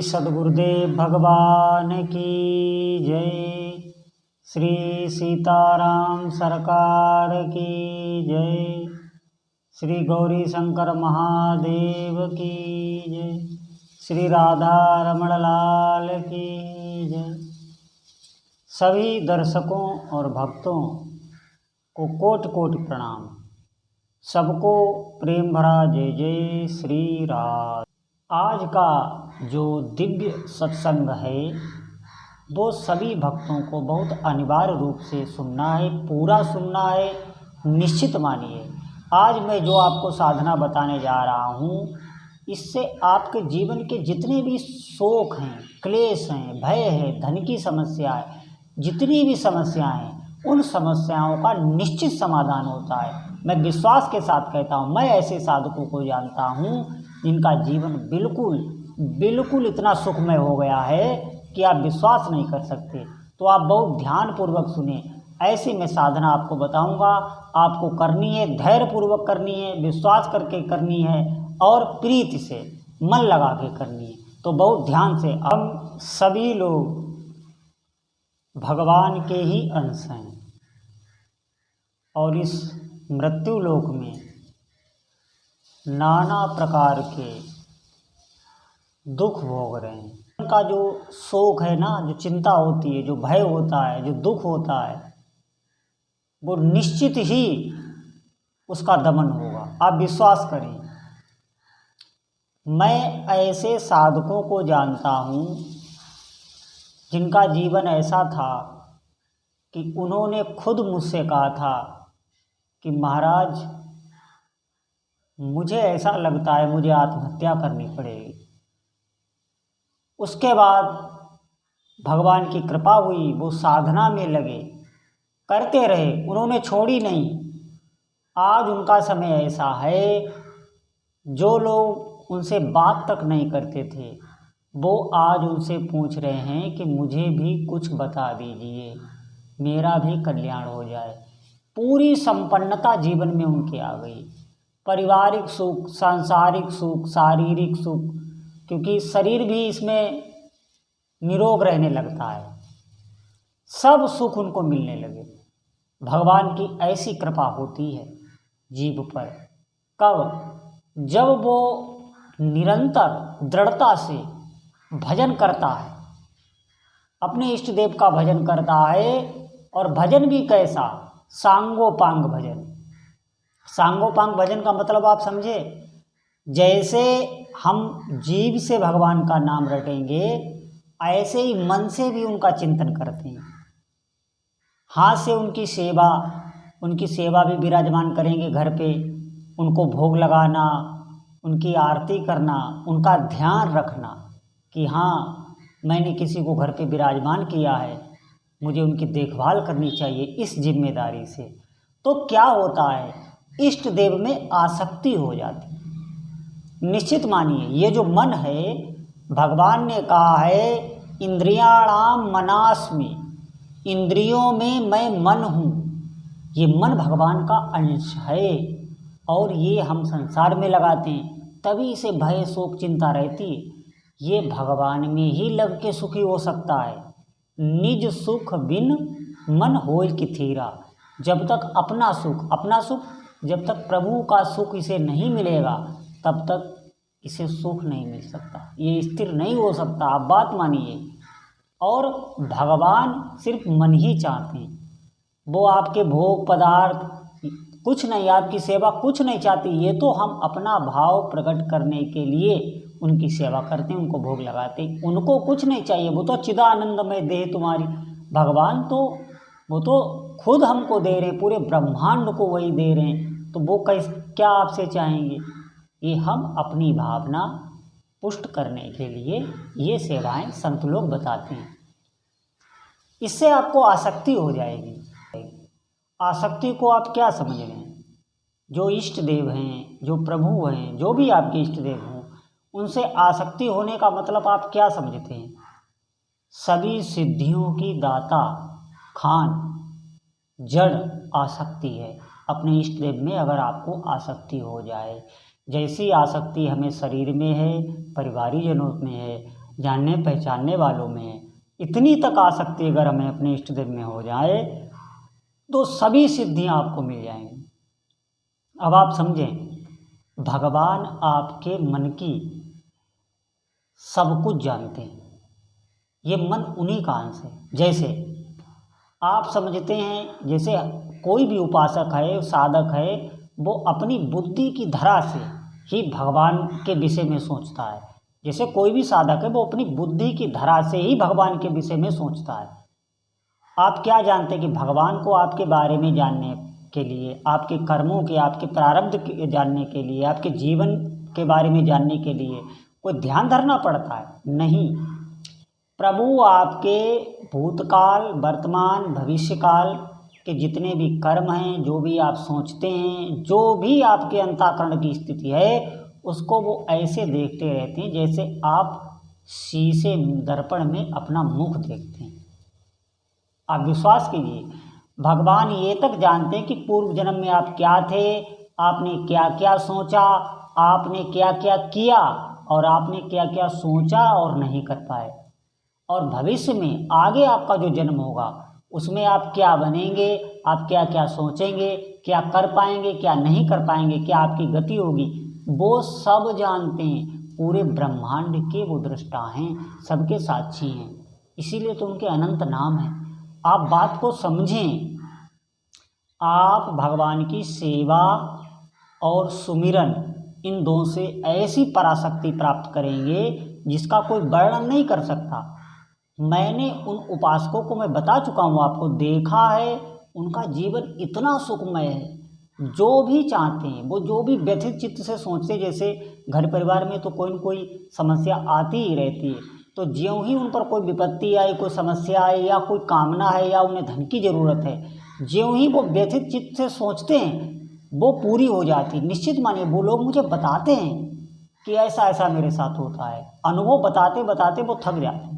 सद्गुरुदेव भगवान की जय। श्री सीताराम सरकार की जय। श्री गौरी शंकर महादेव की जय। श्री राधा रमण लाल की जय। सभी दर्शकों और भक्तों को कोटि कोटि प्रणाम। सबको प्रेम भरा जय जय श्री राम। आज का जो दिव्य सत्संग है वो सभी भक्तों को बहुत अनिवार्य रूप से सुनना है, पूरा सुनना है, निश्चित मानिए। आज मैं जो आपको साधना बताने जा रहा हूँ, इससे आपके जीवन के जितने भी शोक हैं, क्लेश हैं, भय है, धन की समस्या है, जितनी भी समस्याएं हैं, उन समस्याओं का निश्चित समाधान होता है। मैं विश्वास के साथ कहता हूँ, मैं ऐसे साधकों को जानता हूँ जिनका जीवन बिल्कुल इतना सुखमय हो गया है कि आप विश्वास नहीं कर सकते। तो आप बहुत ध्यानपूर्वक सुने। ऐसे मैं साधना आपको बताऊंगा, आपको करनी है, धैर्यपूर्वक करनी है, विश्वास करके करनी है और प्रीति से मन लगा के करनी है। तो बहुत ध्यान से। हम सभी लोग भगवान के ही अंश हैं और इस मृत्यु लोक में नाना प्रकार के दुख भोग रहे हैं। उनका जो शोक है ना, जो चिंता होती है, जो भय होता है, जो दुख होता है, वो निश्चित ही उसका दमन होगा। आप विश्वास करें। मैं ऐसे साधकों को जानता हूँ जिनका जीवन ऐसा था कि उन्होंने खुद मुझसे कहा था कि महाराज, मुझे ऐसा लगता है मुझे आत्महत्या करनी पड़ेगी। उसके बाद भगवान की कृपा हुई, वो साधना में लगे, करते रहे, उन्होंने छोड़ी नहीं। आज उनका समय ऐसा है, जो लोग उनसे बात तक नहीं करते थे, वो आज उनसे पूछ रहे हैं कि मुझे भी कुछ बता दीजिए, मेरा भी कल्याण हो जाए। पूरी संपन्नता जीवन में उनके आ गई। पारिवारिक सुख, सांसारिक सुख, शारीरिक सुख, क्योंकि शरीर भी इसमें निरोग रहने लगता है, सब सुख उनको मिलने लगे। भगवान की ऐसी कृपा होती है जीव पर। कब? जब वो निरंतर दृढ़ता से भजन करता है, अपने इष्ट देव का भजन करता है। और भजन भी कैसा? सांगोपांग भजन। सांगोपांग भजन का मतलब आप समझे? जैसे हम जीव से भगवान का नाम रटेंगे, ऐसे ही मन से भी उनका चिंतन करते हैं। हाथ से उनकी सेवा भी विराजमान करेंगे घर पे। उनको भोग लगाना, उनकी आरती करना, उनका ध्यान रखना कि हाँ, मैंने किसी को घर पे विराजमान किया है, मुझे उनकी देखभाल करनी चाहिए इस जिम्मेदारी से। तो क्या होता है, इष्ट देव में आसक्ति हो जाती है। निश्चित मानिए, ये जो मन है, भगवान ने कहा है इंद्रियाणाम मनास्मि, इंद्रियों में मैं मन हूँ। ये मन भगवान का अंश है और ये हम संसार में लगाते हैं, तभी इसे भय शोक चिंता रहती है। ये भगवान में ही लग के सुखी हो सकता है। निज सुख बिन मन होय किथीरा। जब तक अपना सुख जब तक प्रभु का सुख इसे नहीं मिलेगा, तब तक इसे सुख नहीं मिल सकता, ये स्थिर नहीं हो सकता। आप बात मानिए। और भगवान सिर्फ मन ही चाहते हैं, वो आपके भोग पदार्थ कुछ नहीं, आपकी सेवा कुछ नहीं चाहती। ये तो हम अपना भाव प्रकट करने के लिए उनकी सेवा करते हैं, उनको भोग लगाते हैं। उनको कुछ नहीं चाहिए, वो तो चिदानंदमय देह तुम्हारी। भगवान तो वो तो खुद हमको दे रहे हैं, पूरे ब्रह्मांड को वही दे रहे हैं। तो वो क्या आपसे चाहेंगे? ये हम अपनी भावना पुष्ट करने के लिए ये सेवाएं संत लोग बताते हैं। इससे आपको आसक्ति हो जाएगी। आसक्ति को आप क्या समझ रहे हैं? जो इष्ट देव हैं, जो प्रभु हैं, जो भी आपके इष्ट देव हों, उनसे आसक्ति होने का मतलब आप क्या समझते हैं? सभी सिद्धियों की दाता खान जड़ आसक्ति है। अपने इष्ट देव में अगर आपको आसक्ति हो जाए, जैसी आसक्ति हमें शरीर में है, परिवारीजनों में है, जानने पहचानने वालों में है। इतनी तक आसक्ति अगर हमें अपने इष्ट देव में हो जाए तो सभी सिद्धियां आपको मिल जाएंगी। अब आप समझें, भगवान आपके मन की सब कुछ जानते हैं। ये मन उन्हीं का अंश है। जैसे आप समझते हैं, जैसे कोई भी उपासक है, साधक है, वो अपनी बुद्धि की धरा से ही भगवान के विषय में सोचता है। जैसे कोई भी साधक है वो अपनी बुद्धि की धरा से ही भगवान के विषय में सोचता है। आप क्या जानते हैं कि भगवान को आपके बारे में जानने के लिए, आपके कर्मों के, आपके प्रारब्ध के जानने के लिए, आपके जीवन के बारे में जानने के लिए कोई ध्यान धरना पड़ता है? नहीं। प्रभु आपके भूतकाल, वर्तमान, भविष्यकाल के जितने भी कर्म हैं, जो भी आप सोचते हैं, जो भी आपके अंतःकरण की स्थिति है, उसको वो ऐसे देखते रहते हैं जैसे आप शीशे दर्पण में अपना मुख देखते हैं। आप विश्वास कीजिए, भगवान ये तक जानते हैं कि पूर्व जन्म में आप क्या थे, आपने क्या क्या सोचा, आपने क्या क्या किया और आपने क्या क्या सोचा और नहीं कर पाए, और भविष्य में आगे आपका जो जन्म होगा उसमें आप क्या बनेंगे, आप क्या क्या सोचेंगे, क्या कर पाएंगे, क्या नहीं कर पाएंगे, क्या आपकी गति होगी, वो सब जानते हैं। पूरे ब्रह्मांड के वो दृष्टा हैं, सबके साक्षी हैं, इसीलिए तो उनके अनंत नाम हैं। आप बात को समझें। आप भगवान की सेवा और सुमिरन, इन दोनों से ऐसी पराशक्ति प्राप्त करेंगे जिसका कोई वर्णन नहीं कर सकता। मैंने उन उपासकों को मैं बता चुका हूँ, आपको देखा है, उनका जीवन इतना सुखमय है। जो भी चाहते हैं, वो जो भी व्यथित चित्त से सोचते, जैसे घर परिवार में तो कोई न कोई समस्या आती ही रहती है, तो ज्यों ही उन पर कोई विपत्ति आई, कोई समस्या आई, या कोई कामना है, या उन्हें धन की ज़रूरत है, ज्यों ही वो व्यथित चित्त से सोचते हैं वो पूरी हो जाती। निश्चित मानिए, वो लोग मुझे बताते हैं कि ऐसा ऐसा मेरे साथ होता है। अनुभव बताते बताते वो थक जाते हैं।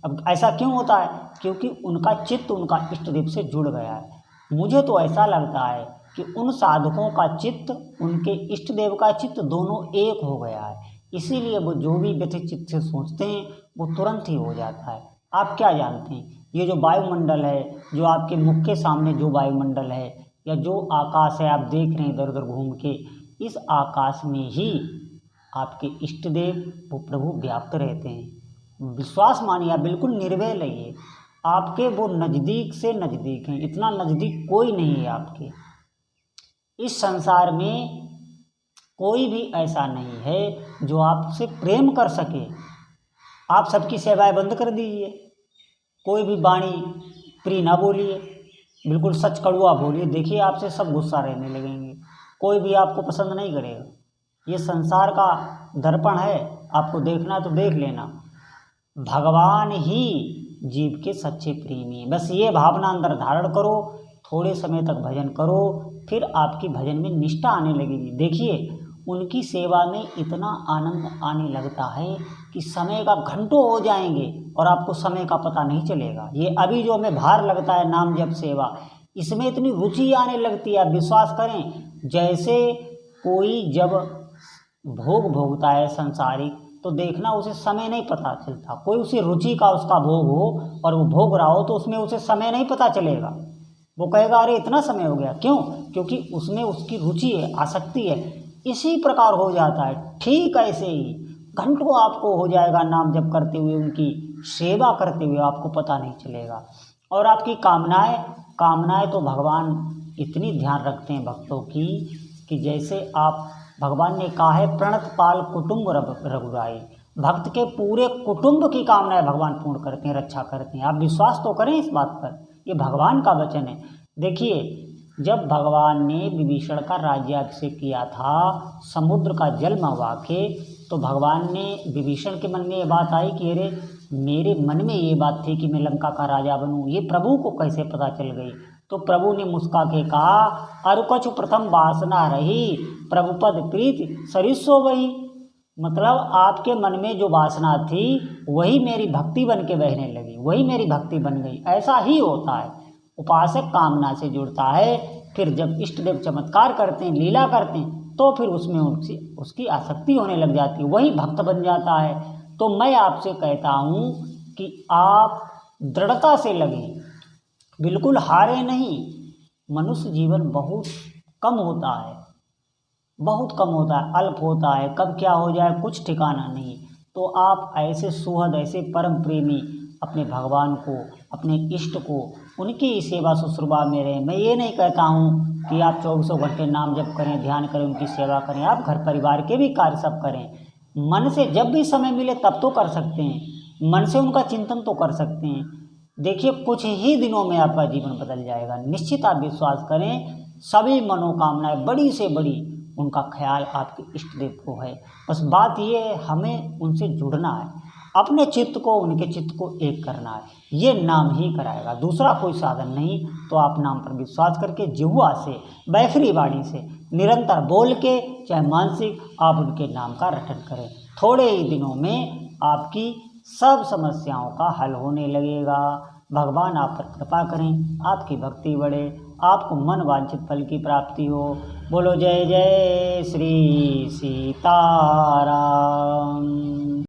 अब ऐसा क्यों होता है? क्योंकि उनका चित्त उनका इष्ट देव से जुड़ गया है। मुझे तो ऐसा लगता है कि उन साधकों का चित्त, उनके इष्ट देव का चित्त दोनों एक हो गया है, इसीलिए वो जो भी व्यथित चित्त से सोचते हैं वो तुरंत ही हो जाता है। आप क्या जानते हैं, ये जो वायुमंडल है, जो आपके मुख के सामने जो वायुमंडल है, या जो आकाश है आप देख रहे हैं इधर उधर घूम के, इस आकाश में ही आपके इष्ट देव, वो प्रभु व्याप्त रहते हैं। विश्वास मानिए, आप बिल्कुल निर्भय रहिए, आपके वो नज़दीक से नज़दीक हैं, इतना नज़दीक कोई नहीं है आपके। इस संसार में कोई भी ऐसा नहीं है जो आपसे प्रेम कर सके। आप सबकी सेवाएं बंद कर दीजिए, कोई भी वाणी प्रिय ना बोलिए, बिल्कुल सच कड़वा बोलिए, देखिए आपसे सब गुस्सा रहने लगेंगे, कोई भी आपको पसंद नहीं करेगा। ये संसार का दर्पण है, आपको देखना तो देख लेना। भगवान ही जीव के सच्चे प्रेमी हैं। बस ये भावना अंदर धारण करो, थोड़े समय तक भजन करो, फिर आपकी भजन में निष्ठा आने लगेगी। देखिए, उनकी सेवा में इतना आनंद आने लगता है कि समय का घंटों हो जाएंगे और आपको समय का पता नहीं चलेगा। ये अभी जो हमें भार लगता है नाम जप सेवा, इसमें इतनी रुचि आने लगती है, आप विश्वास करें। जैसे कोई जब भोग भोगता है संसारिक, तो देखना उसे समय नहीं पता चलता। कोई उसे रुचि का उसका भोग हो और वो भोग रहा हो तो उसमें उसे समय नहीं पता चलेगा। वो कहेगा अरे इतना समय हो गया, क्यों? क्योंकि उसमें उसकी रुचि है, आसक्ति है। इसी प्रकार हो जाता है। ठीक ऐसे ही घंटों आपको हो जाएगा नाम जप करते हुए, उनकी सेवा करते हुए, आपको पता नहीं चलेगा। और आपकी कामनाएं तो भगवान इतनी ध्यान रखते हैं भक्तों की, कि जैसे आप, भगवान ने कहा है प्रणत पाल कुटुंब रघुराई, भक्त के पूरे कुटुंब की कामनाएं भगवान पूर्ण करते हैं, रक्षा करते हैं। आप विश्वास तो करें इस बात पर, ये भगवान का वचन है। देखिए, जब भगवान ने विभीषण का राज्याभिषेक किया था समुद्र का जल मंगवा के, तो भगवान ने, विभीषण के मन में ये बात आई कि अरे मेरे मन में ये बात थी कि मैं लंका का राजा बनूं, ये प्रभु को कैसे पता चल गई? तो प्रभु ने मुस्का के कहा अरुकछु प्रथम वासना रही, प्रभुपद प्रीति सरिसो वही। मतलब आपके मन में जो वासना थी वही मेरी भक्ति बन के बहने लगी, वही मेरी भक्ति बन गई। ऐसा ही होता है, उपासक कामना से जुड़ता है, फिर जब इष्ट देव चमत्कार करते हैं, लीला करते हैं, तो फिर उसमें उसकी आसक्ति होने लग जाती है, वही भक्त बन जाता है। तो मैं आपसे कहता हूँ कि आप दृढ़ता से लगे, बिल्कुल हारे नहीं। मनुष्य जीवन बहुत कम होता है, बहुत कम होता है, अल्प होता है, कब क्या हो जाए कुछ ठिकाना नहीं। तो आप ऐसे सुहृद, ऐसे परम प्रेमी अपने भगवान को, अपने इष्ट को, उनकी सेवा शुश्रूषा में रहें। मैं ये नहीं कहता हूँ कि आप 24 घंटे नाम जप करें, ध्यान करें, उनकी सेवा करें। आप घर परिवार के भी कार्य सब करें, मन से जब भी समय मिले तब तो कर सकते हैं, मन से उनका चिंतन तो कर सकते हैं। देखिए कुछ ही दिनों में आपका जीवन बदल जाएगा, निश्चित आप विश्वास करें। सभी मनोकामनाएं बड़ी से बड़ी उनका ख्याल आपके इष्ट देव को है। बस बात ये है हमें उनसे जुड़ना है, अपने चित्त को उनके चित्त को एक करना है। ये नाम ही कराएगा, दूसरा कोई साधन नहीं। तो आप नाम पर विश्वास करके जिह्वा से, बैखरी वाणी से निरंतर बोल के, चाहे मानसिक, आप उनके नाम का रटन करें। थोड़े ही दिनों में आपकी सब समस्याओं का हल होने लगेगा। भगवान आप पर कृपा करें, आपकी भक्ति बढ़े, आपको मन वांछित फल की प्राप्ति हो। बोलो जय जय श्री सीताराम।